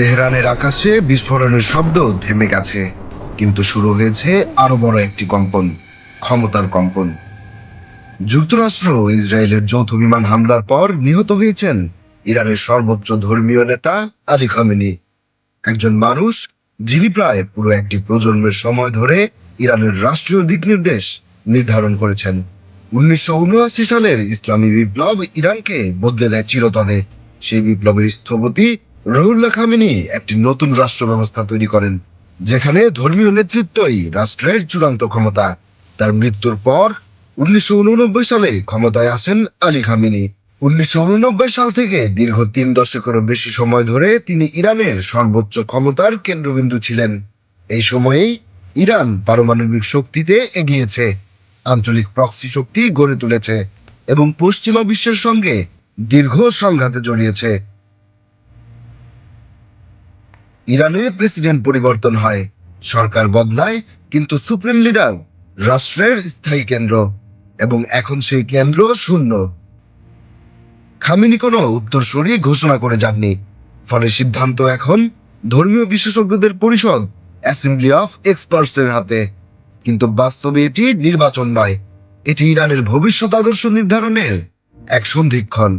তেহরানের আকাশে বিস্ফোরণের শব্দ থেমে গেছে, কিন্তু শুরু হয়েছে আরো বড় একটি কম্পন, ক্ষমতার কম্পন। যুক্তরাষ্ট্র ও ইসরায়েলের যৌথ বিমান হামলার পর নিহত হয়েছেন ইরানের সর্বোচ্চ ধর্মীয় নেতা আলী খামেনি, একজন মানুষ যিনি প্রায় পুরো একটি প্রজন্মের সময় ধরে ইরানের রাষ্ট্রীয় দিকনির্দেশ নির্ধারণ করেছেন। 1979 সালের ইসলামী বিপ্লব ইরানকে বদলে দেয় চিরতরে। সেই বিপ্লবের স্থপতি রুহুল্লাহ খামেনি একটি নতুন রাষ্ট্র ব্যবস্থা তৈরি করেন, যেখানে ধর্মীয় নেতৃত্বই রাষ্ট্রের চূড়ান্ত ক্ষমতা। তার মৃত্যুর পর 1989 সালে ক্ষমতায় আসেন আলী খামেনি। 1989 সাল থেকে দীর্ঘ 3 দশকেরও বেশি সময় ধরে তিনি ইরানের সর্বোচ্চ ক্ষমতার কেন্দ্রবিন্দু ছিলেন। এই সময়েই ইরান পারমাণবিক শক্তিতে এগিয়েছে, আঞ্চলিক প্রক্সি শক্তি গড়ে তুলেছে এবং পশ্চিমা বিশ্বের সঙ্গে দীর্ঘ সংঘাতে জড়িয়েছে। ইরানে প্রেসিডেন্ট পরিবর্তন হয়, সরকার বদলায়, কিন্তু সুপ্রিম লিডার রাষ্ট্রের স্থায়ী কেন্দ্র, এবং এখন সেই কেন্দ্র শূন্য। খামেনি কোনো উত্তরসূরি ঘোষণা করে যাননি, ফলে সিদ্ধান্ত এখন ধর্মীয় বিশেষজ্ঞদের পরিষদ অ্যাসেম্বলি অফ এক্সপার্টস এর হাতে। কিন্তু বাস্তবে এটি নির্বাচন নয়, এটি ইরানের ভবিষ্যৎ আদর্শ নির্ধারণের এক সন্ধিক্ষণ।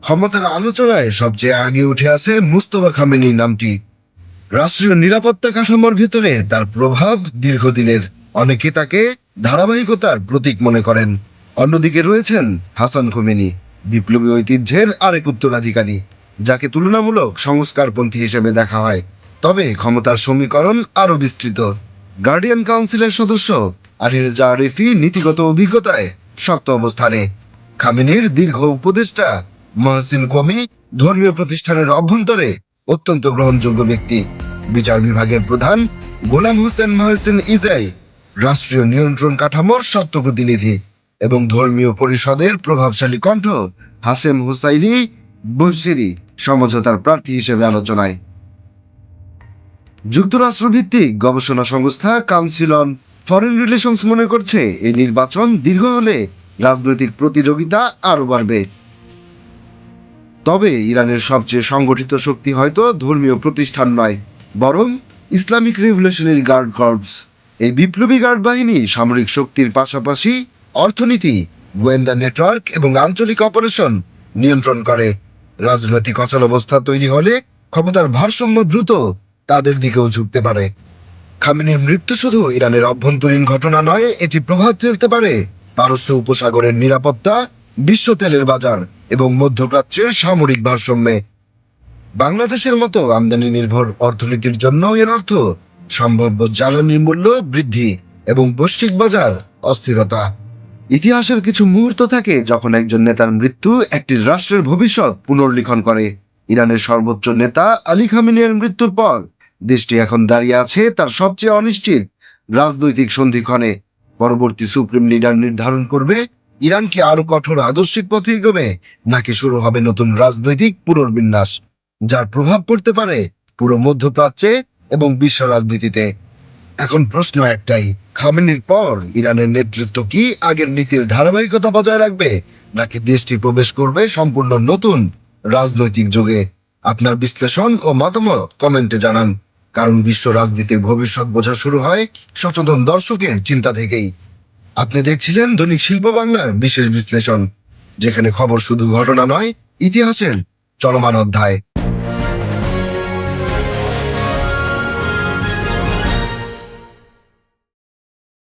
ক্ষমতার আলোচনায় সবচেয়ে আগে উঠে আসে মুস্তফা খামেনির নামটি। রাষ্ট্রীয় নিরাপত্তা কাঠামোর ভিতরে তার প্রভাব দীর্ঘদিনের, অনেকে তাকে ধারাবাহিকতার প্রতীক মনে করেন। অন্যদিকে রয়েছেন হাসান খোমেনি, বিপ্লবী ঐতিহ্যের আরেক উত্তরাধিকারী, যাকে তুলনামূলক সংস্কারপন্থী হিসেবে দেখা হয়। তবে ক্ষমতার সমীকরণ আরো বিস্তৃত। গার্ডিয়ান কাউন্সিলের সদস্য আলী রেজা আরিফি নীতিগত অভিজ্ঞতায় শক্ত অবস্থানে। খামেনির দীর্ঘ উপদেষ্টা মহসিন কমি ধর্মীয় প্রতিষ্ঠানের অভ্যন্তরে অত্যন্ত গ্রহণযোগ্য ব্যক্তি। বিচার বিভাগের প্রধান গোলাম হোসেন মহসিন ইজাই রাষ্ট্রীয় নিয়ন্ত্রণ কাঠামোর সত্য প্রতিনিধি, এবং ধর্মীয় পরিষদের প্রভাবশালী কণ্ঠ হাসেম হুসাইনি বশিরি সমঝোতার প্রার্থী হিসেবে আলোচনায়। যুক্তরাষ্ট্র ভিত্তিক গবেষণা সংস্থা কাউন্সিল অন ফরেন রিলেশনস মনে করছে এই নির্বাচন দীর্ঘ হলে রাজনৈতিক প্রতিযোগিতা আরো বাড়বে। তবে ইরানের সবচেয়ে সংগঠিত শক্তি হয়তো ধর্মীয় প্রতিষ্ঠান নয়, বরং ইসলামিক রেভলিউশনারি গার্ড কর্পস। এই বিপ্লবী গার্ড বাহিনী সামরিক শক্তির পাশাপাশি অর্থনীতি, গোয়েন্দা নেটওয়ার্ক এবং আঞ্চলিক অপারেশন নিয়ন্ত্রণ করে। রাজনৈতিক অচলাবস্থা তৈরি হলে ক্ষমতার ভারসাম্য দ্রুত তাদের দিকেও ঝুঁকতে পারে। খামেনির মৃত্যু শুধু ইরানের অভ্যন্তরীণ ঘটনা নয়, এটি প্রভাব ফেলতে পারে পারস্য উপসাগরের নিরাপত্তা, বিশ্ব তেলের বাজার এবং মধ্যপ্রাচ্যের সামরিক ভারসাম্যে। বাংলাদেশের মতো আমদানি নির্ভর অর্থনীতির জন্য এর অর্থ সম্ভাব্য জ্বালানির মূল্য বৃদ্ধি এবং বৈশ্বিক বাজার অস্থিরতা। ইতিহাসের কিছু মুহূর্ত থাকে যখন একজন নেতার মৃত্যু একটি রাষ্ট্রের ভবিষ্যৎ পুনর্লিখন করে। ইরানের সর্বোচ্চ নেতা আলী খামেনির মৃত্যুর পর দেশটি এখন দাঁড়িয়ে আছে তার সবচেয়ে অনিশ্চিত রাজনৈতিক সন্ধিক্ষণে। পরবর্তী সুপ্রিম লিডার নির্ধারণ করবে ইরান কি আরো কঠোর আদর্শিক পথে এগোবে, নাকি শুরু হবে নতুন রাজনৈতিক পুনর্বিন্যাস, যার প্রভাব পড়তে পারে পুরো মধ্যপ্রাচ্যে এবং বিশ্ব রাজনীতিতে। এখন প্রশ্ন একটাই, খামেনির পর ইরানের নেতৃত্ব কি আগের নীতির ধারাবাহিকতা বজায় রাখবে, নাকি দেশটি প্রবেশ করবে সম্পূর্ণ নতুন রাজনৈতিক যুগে? আপনার বিশ্লেষণ ও মতামত কমেন্টে জানান, কারণ বিশ্ব রাজনীতির ভবিষ্যৎ বোঝা শুরু হয় সচেতন দর্শকের চিন্তা থেকেই। আপনি দেখছিলেন দৈনিক শিল্প বাংলার বিশেষ বিশ্লেষণ, যেখানে খবর শুধু ঘটনা নয়, ইতিহাসের চলমান অধ্যায়।